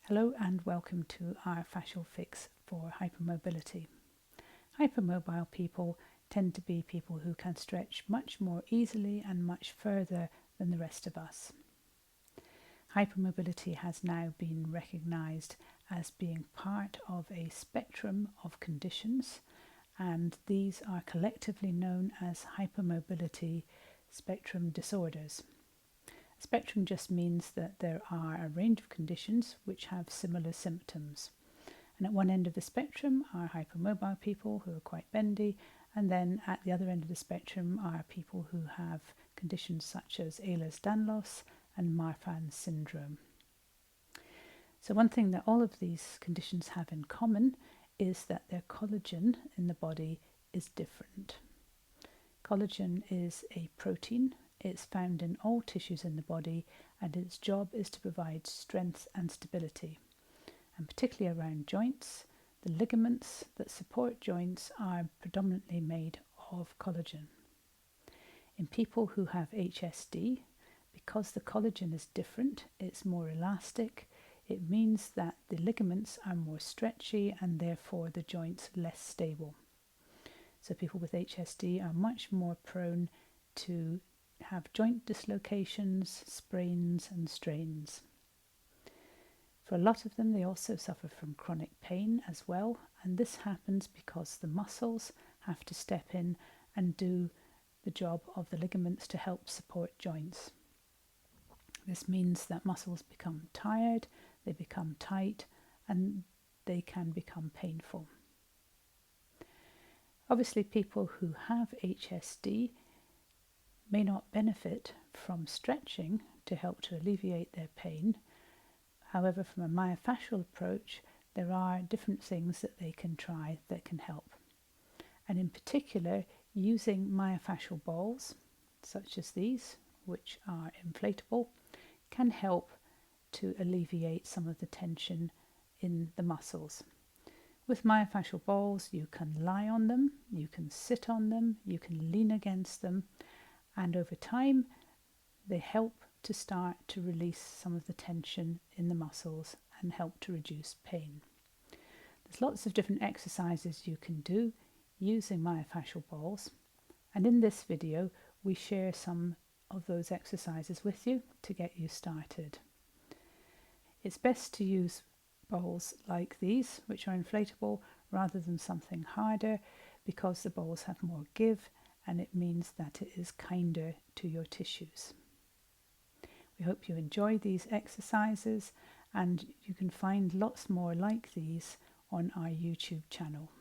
Hello and welcome to our Fascial Fix for hypermobility. Hypermobile people tend to be people who can stretch much more easily and much further than the rest of us. Hypermobility has now been recognised as being part of a spectrum of conditions, and these are collectively known as hypermobility spectrum disorders. Spectrum just means that there are a range of conditions which have similar symptoms. And at one end of the spectrum are hypermobile people who are quite bendy, and then at the other end of the spectrum are people who have conditions such as Ehlers-Danlos and Marfan syndrome. So one thing that all of these conditions have in common is that their collagen in the body is different. Collagen is a protein. It's found in all tissues in the body, and its job is to provide strength and stability. And particularly around joints, the ligaments that support joints are predominantly made of collagen. In people who have HSD, because the collagen is different, it's more elastic, it means that the ligaments are more stretchy and therefore the joints less stable. So people with HSD are much more prone to have joint dislocations, sprains and strains. For a lot of them, they also suffer from chronic pain as well, and this happens because the muscles have to step in and do the job of the ligaments to help support joints. This means that muscles become tired, they become tight, and they can become painful. Obviously, people who have HSD may not benefit from stretching to help to alleviate their pain. However, from a myofascial approach, there are different things that they can try that can help. And in particular, using myofascial balls, such as these, which are inflatable, can help to alleviate some of the tension in the muscles. With myofascial balls, you can lie on them, you can sit on them, you can lean against them, and over time they help to start to release some of the tension in the muscles and help to reduce pain. There's lots of different exercises you can do using myofascial balls, and in this video we share some of those exercises with you to get you started. It's best to use balls like these, which are inflatable, rather than something harder, because the balls have more give and it means that it is kinder to your tissues. We hope you enjoy these exercises, and you can find lots more like these on our YouTube channel.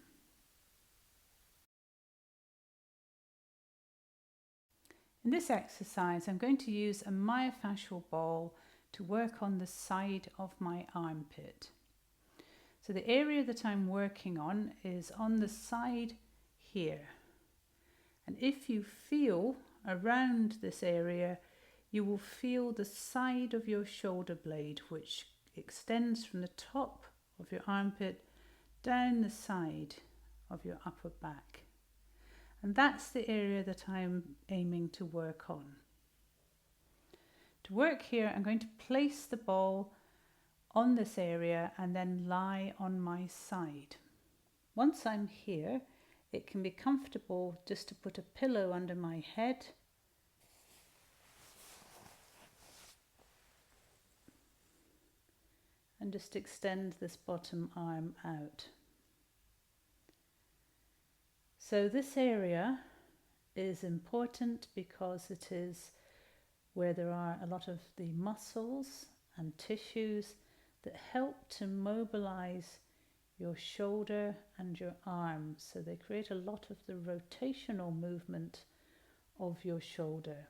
In this exercise, I'm going to use a myofascial ball to work on the side of my armpit. So the area that I'm working on is on the side here. And if you feel around this area, you will feel the side of your shoulder blade, which extends from the top of your armpit down the side of your upper back. And that's the area that I'm aiming to work on. To work here, I'm going to place the ball on this area and then lie on my side. Once I'm here, it can be comfortable just to put a pillow under my head and just extend this bottom arm out. So this area is important because it is where there are a lot of the muscles and tissues that help to mobilize your shoulder and your arm, so they create a lot of the rotational movement of your shoulder.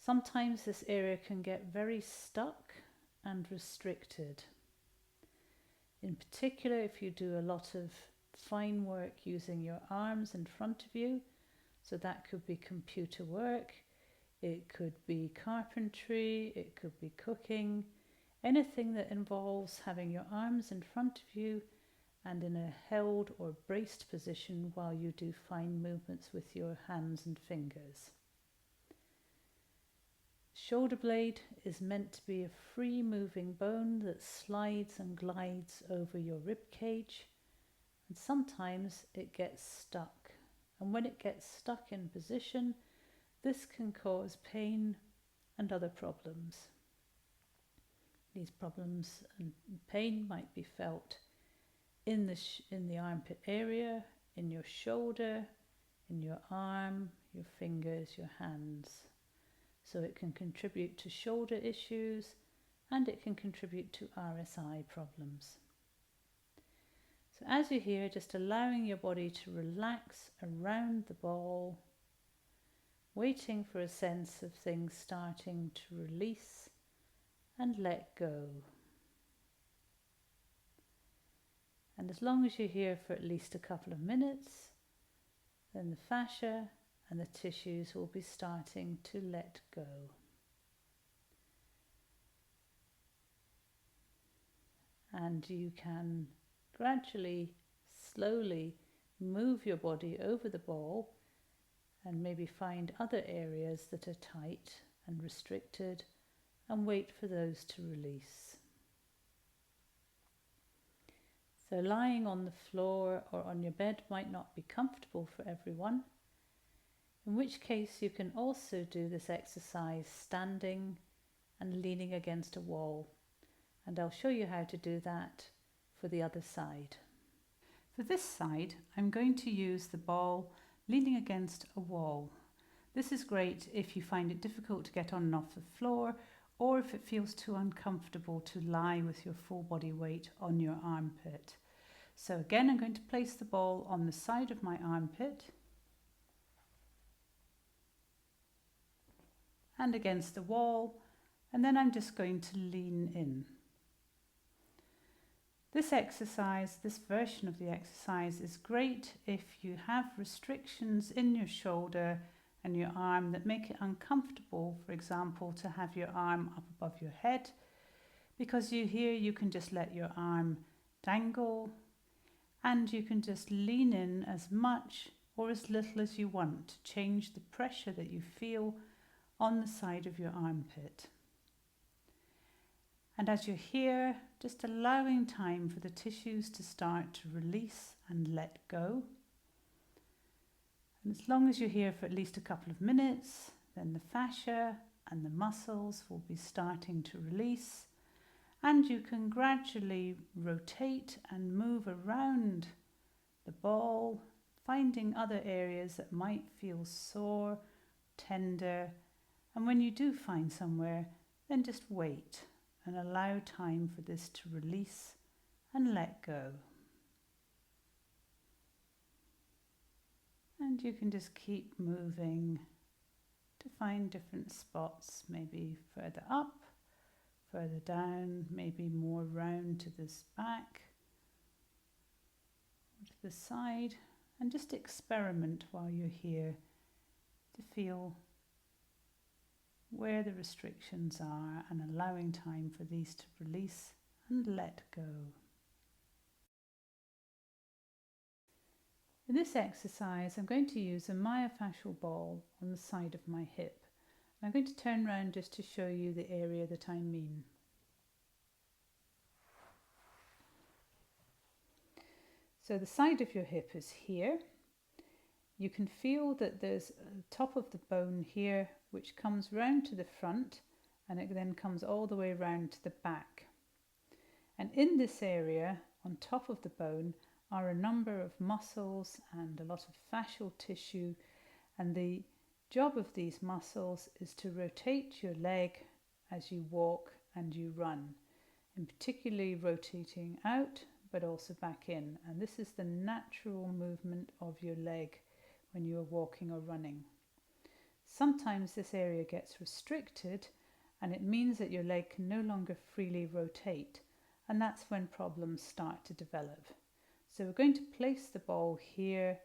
Sometimes this area can get very stuck and restricted. In particular, if you do a lot of fine work using your arms in front of you, so that could be computer work, it could be carpentry, it could be cooking, anything that involves having your arms in front of you and in a held or braced position while you do fine movements with your hands and fingers. shoulder blade is meant to be a free moving bone that slides and glides over your rib cage, and sometimes it gets stuck. And when it gets stuck in position, this can cause pain and other problems. These problems and pain might be felt in the armpit area, in your shoulder, in your arm, your fingers, your hands. So it can contribute to shoulder issues and it can contribute to RSI problems. So as you're here, just allowing your body to relax around the ball, waiting for a sense of things starting to release and let go. And as long as you're here for at least a couple of minutes, then the fascia and the tissues will be starting to let go. And you can gradually, slowly move your body over the ball and maybe find other areas that are tight and restricted and wait for those to release. So lying on the floor or on your bed might not be comfortable for everyone, in which case you can also do this exercise standing and leaning against a wall. And I'll show you how to do that for the other side. For this side, I'm going to use the ball leaning against a wall. This is great if you find it difficult to get on and off the floor, or if it feels too uncomfortable to lie with your full body weight on your armpit. So again, I'm going to place the ball on the side of my armpit and against the wall, and then I'm just going to lean in. This exercise, this version of the exercise is great if you have restrictions in your shoulder and your arm that make it uncomfortable, for example, to have your arm up above your head, because you can just let your arm dangle and you can just lean in as much or as little as you want to change the pressure that you feel on the side of your armpit. And as you're here, just allowing time for the tissues to start to release and let go. And as long as you're here for at least a couple of minutes, then the fascia and the muscles will be starting to release, and you can gradually rotate and move around the ball, finding other areas that might feel sore, tender, and when you do find somewhere, then just wait and allow time for this to release and let go. And you can just keep moving to find different spots, maybe further up, further down, maybe more round to this back, or to the side, and just experiment while you're here to feel where the restrictions are and allowing time for these to release and let go. In this exercise, I'm going to use a myofascial ball on the side of my hip. I'm going to turn around just to show you the area that I mean. So the side of your hip is here. You can feel that there's a top of the bone here which comes round to the front and it then comes all the way round to the back. And in this area, on top of the bone, are a number of muscles and a lot of fascial tissue, and the job of these muscles is to rotate your leg as you walk and you run, and particularly rotating out but also back in. And this is the natural movement of your leg when you are walking or running. Sometimes this area gets restricted and it means that your leg can no longer freely rotate, and that's when problems start to develop. So we're going to place the ball here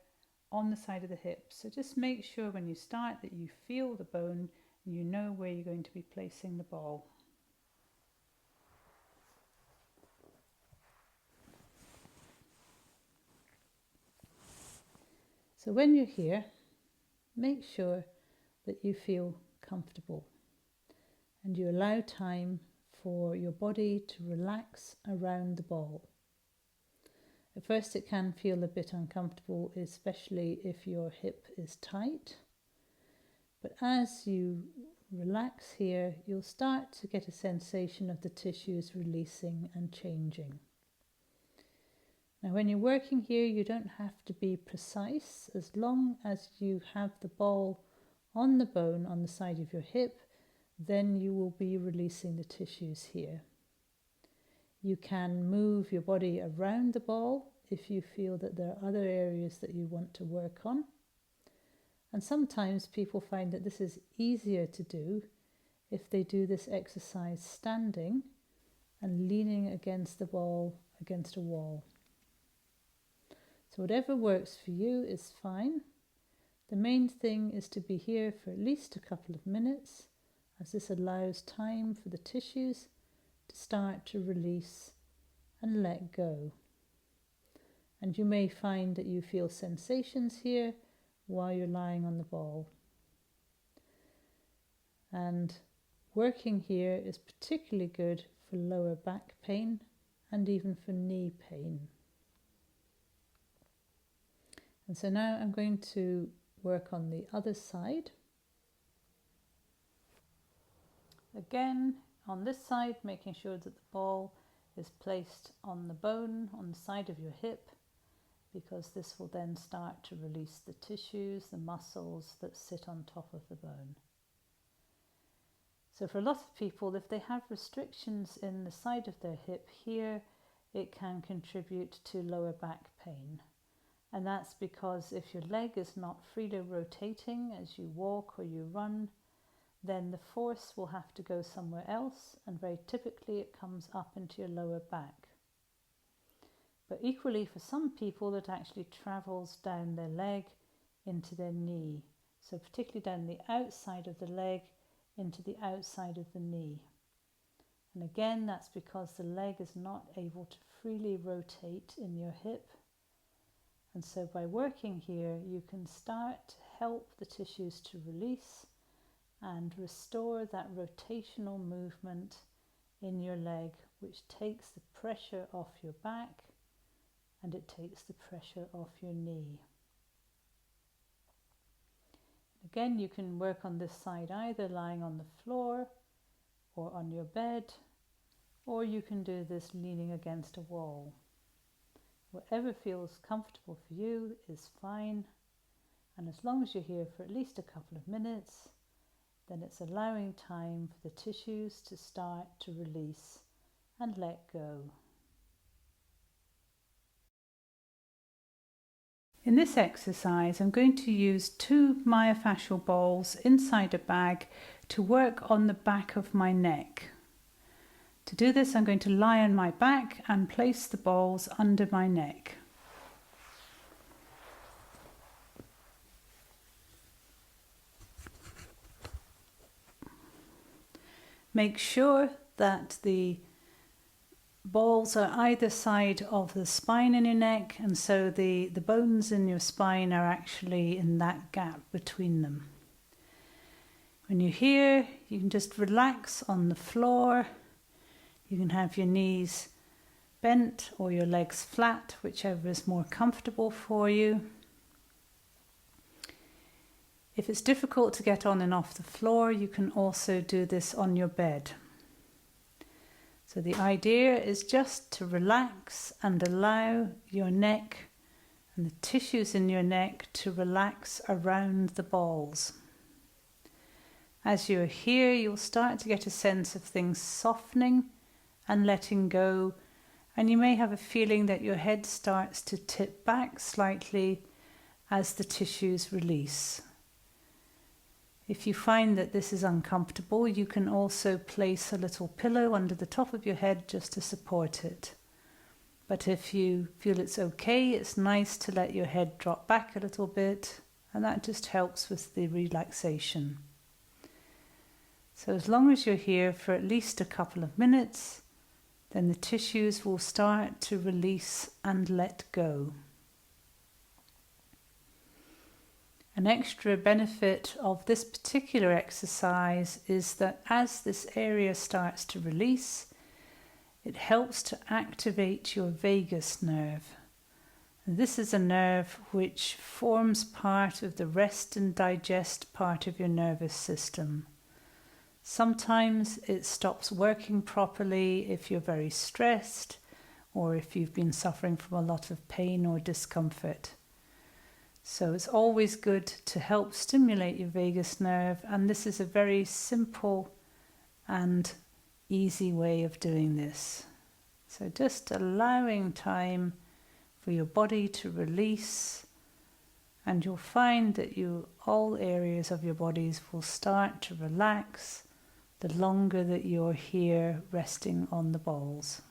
on the side of the hip. So just make sure when you start that you feel the bone and you know where you're going to be placing the ball. So when you're here, make sure that you feel comfortable. and you allow time for your body to relax around the ball. At first it can feel a bit uncomfortable, especially if your hip is tight. But as you relax here, you'll start to get a sensation of the tissues releasing and changing. Now when you're working here, you don't have to be precise. As long as you have the ball on the bone on the side of your hip, then you will be releasing the tissues here. You can move your body around the ball if you feel that there are other areas that you want to work on. And sometimes people find that this is easier to do if they do this exercise standing and leaning against the ball against a wall. So whatever works for you is fine. The main thing is to be here for at least a couple of minutes, as this allows time for the tissues to start to release and let go. And you may find that you feel sensations here while you're lying on the ball. And working here is particularly good for lower back pain and even for knee pain. And so now I'm going to work on the other side. Again, on this side, making sure that the ball is placed on the bone on the side of your hip, because this will then start to release the tissues, the muscles that sit on top of the bone. So for a lot of people, if they have restrictions in the side of their hip here, it can contribute to lower back pain. And that's because if your leg is not freely rotating as you walk or you run, then the force will have to go somewhere else, and very typically it comes up into your lower back. But equally for some people it actually travels down their leg into their knee, so particularly down the outside of the leg into the outside of the knee. And again, that's because the leg is not able to freely rotate in your hip. And so by working here, you can start to help the tissues to release and restore that rotational movement in your leg, which takes the pressure off your back and it takes the pressure off your knee. Again, you can work on this side either lying on the floor or on your bed, or you can do this leaning against a wall. Whatever feels comfortable for you is fine, and as long as you're here for at least a couple of minutes, then it's allowing time for the tissues to start to release and let go. In this exercise, I'm going to use 2 myofascial balls inside a bag to work on the back of my neck. To do this, I'm going to lie on my back and place the balls under my neck. Make sure that the balls are either side of the spine in your neck, and so the bones in your spine are actually in that gap between them. When you're here, you can just relax on the floor. You can have your knees bent or your legs flat, whichever is more comfortable for you. If it's difficult to get on and off the floor, you can also do this on your bed. So the idea is just to relax and allow your neck and the tissues in your neck to relax around the balls. As you're here, you'll start to get a sense of things softening and letting go, and you may have a feeling that your head starts to tip back slightly as the tissues release. If you find that this is uncomfortable, you can also place a little pillow under the top of your head just to support it. But if you feel it's okay, it's nice to let your head drop back a little bit, and that just helps with the relaxation. So as long as you're here for at least a couple of minutes, then the tissues will start to release and let go. An extra benefit of this particular exercise is that as this area starts to release, it helps to activate your vagus nerve. And this is a nerve which forms part of the rest and digest part of your nervous system. Sometimes it stops working properly if you're very stressed or if you've been suffering from a lot of pain or discomfort. So it's always good to help stimulate your vagus nerve, and this is a very simple and easy way of doing this. So just allowing time for your body to release, and you'll find that all areas of your bodies will start to relax the longer that you're here resting on the balls.